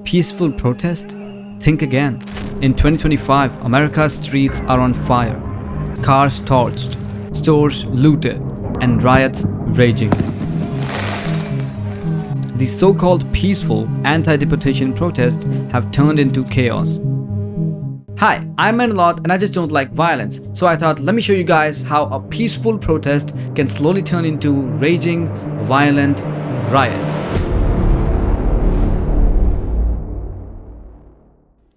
peaceful protest? Think again. In 2025, America's streets are on fire, cars torched, stores looted, and riots raging. These so-called peaceful anti-deportation protests have turned into chaos. Hi, I'm Manalot and I just don't like violence, so I thought let me show you guys how a peaceful protest can slowly turn into raging, violent riot.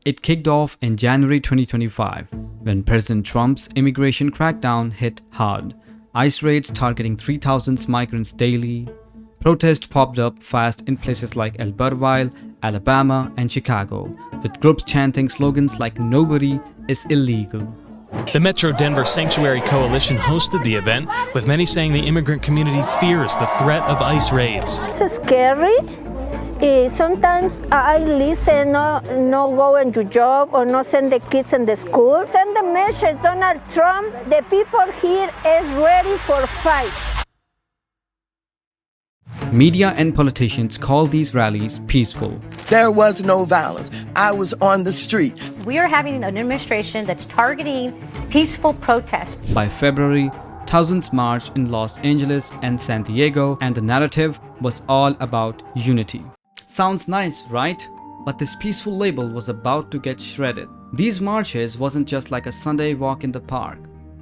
It kicked off in January 2025 when President Trump's immigration crackdown hit hard. ICE raids targeting 3,000 migrants daily. Protests popped up fast in places like Albertville, Alabama, and Chicago, with groups chanting slogans like "Nobody is illegal." The Metro Denver Sanctuary Coalition hosted the event, with many saying the immigrant community fears the threat of ICE raids. It's scary. Sometimes I listen, no going to job or not send the kids in the school. Send the message, Donald Trump, the people here is ready for fight. Media and politicians call these rallies peaceful. There was no violence. I was on the street. We are having an administration that's targeting peaceful protests. By February, thousands marched in Los Angeles and San Diego, and the narrative was all about unity. Sounds nice, right? But this peaceful label was about to get shredded. These marches wasn't just like a Sunday walk in the park.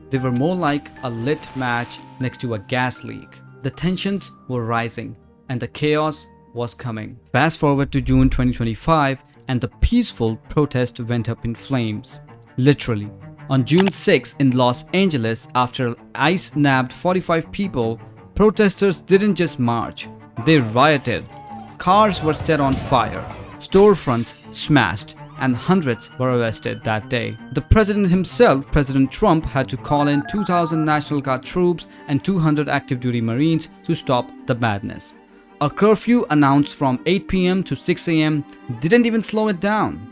They were more like a lit match next to a gas leak. The tensions were rising and the chaos was coming. Fast forward to June 2025 and the peaceful protest went up in flames. Literally. On June 6 in Los Angeles, after ICE nabbed 45 people, protesters didn't just march, they rioted. Cars were set on fire, storefronts smashed, and hundreds were arrested that day. The president himself, President Trump, had to call in 2,000 National Guard troops and 200 active duty Marines to stop the madness. A curfew announced from 8 p.m. to 6 a.m. didn't even slow it down.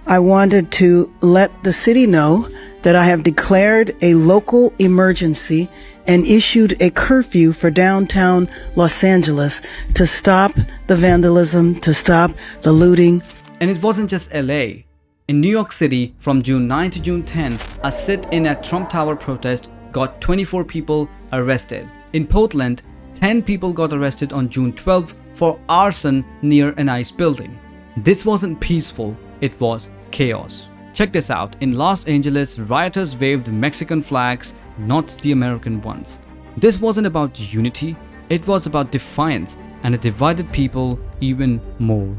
I wanted to let the city know that I have declared a local emergency and issued a curfew for downtown Los Angeles to stop the vandalism, to stop the looting. And it wasn't just LA. In New York City, from June 9 to June 10, a sit-in at Trump Tower protest got 24 people arrested. In Portland, 10 people got arrested on June 12 for arson near an ICE building. This wasn't peaceful, it was chaos. Check this out. In Los Angeles, rioters waved Mexican flags, not the American ones. This wasn't about unity, it was about defiance, and it divided people even more.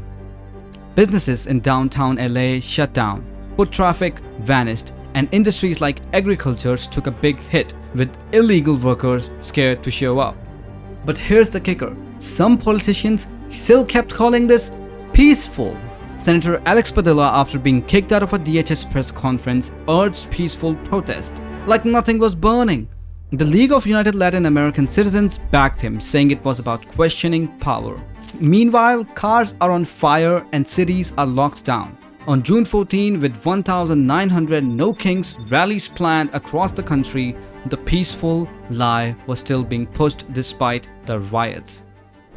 Businesses in downtown LA shut down, foot traffic vanished, and industries like agriculture took a big hit, with illegal workers scared to show up. But here's the kicker, some politicians still kept calling this peaceful. Senator Alex Padilla, after being kicked out of a DHS press conference, urged peaceful protest, like nothing was burning. The League of United Latin American Citizens backed him, saying it was about questioning power. Meanwhile, cars are on fire and cities are locked down. On June 14, with 1,900 No Kings rallies planned across the country, the peaceful lie was still being pushed despite the riots.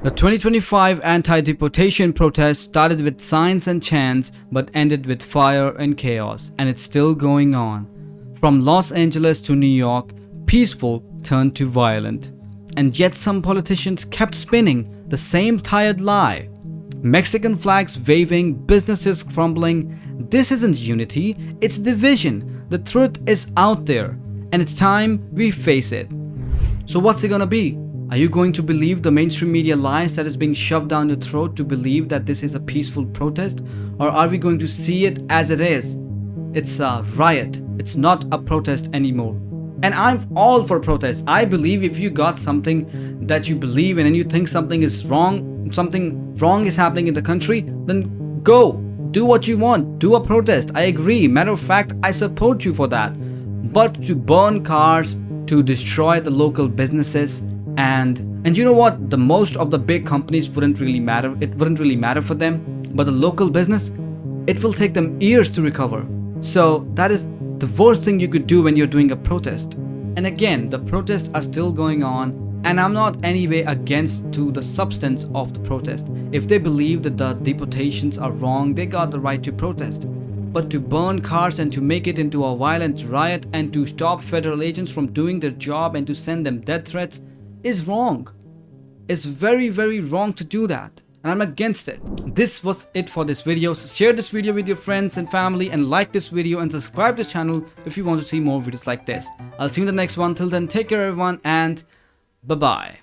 The 2025 anti-deportation protest started with signs and chants but ended with fire and chaos, and it's still going on. From Los Angeles to New York, peaceful turned to violent. And yet some politicians kept spinning the same tired lie. Mexican flags waving, businesses crumbling. This isn't unity, it's division. The truth is out there, and it's time we face it. So what's it gonna be? Are you going to believe the mainstream media lies that is being shoved down your throat to believe that this is a peaceful protest? Or are we going to see it as it is? It's a riot. It's not a protest anymore. And I'm all for protest. I believe if you got something that you believe in and you think something is wrong, something wrong is happening in the country, then go. Do what you want. Do a protest. I agree. Matter of fact, I support you for that. But to burn cars, to destroy the local businesses, and you know what? The most of the big companies wouldn't really matter. It wouldn't really matter for them. But the local business, it will take them years to recover. So that is the worst thing you could do when you're doing a protest. And again, the protests are still going on And I'm not anyway against to the substance of the protest. If they believe that the deportations are wrong, they got the right to protest. But to burn cars and to make it into a violent riot and to stop federal agents from doing their job and to send them death threats is wrong. It's very, very wrong to do that. And I'm against it. This was it for this video. So share this video with your friends and family and like this video and subscribe to this channel if you want to see more videos like this. I'll see you in the next one. Till then, take care everyone and bye-bye.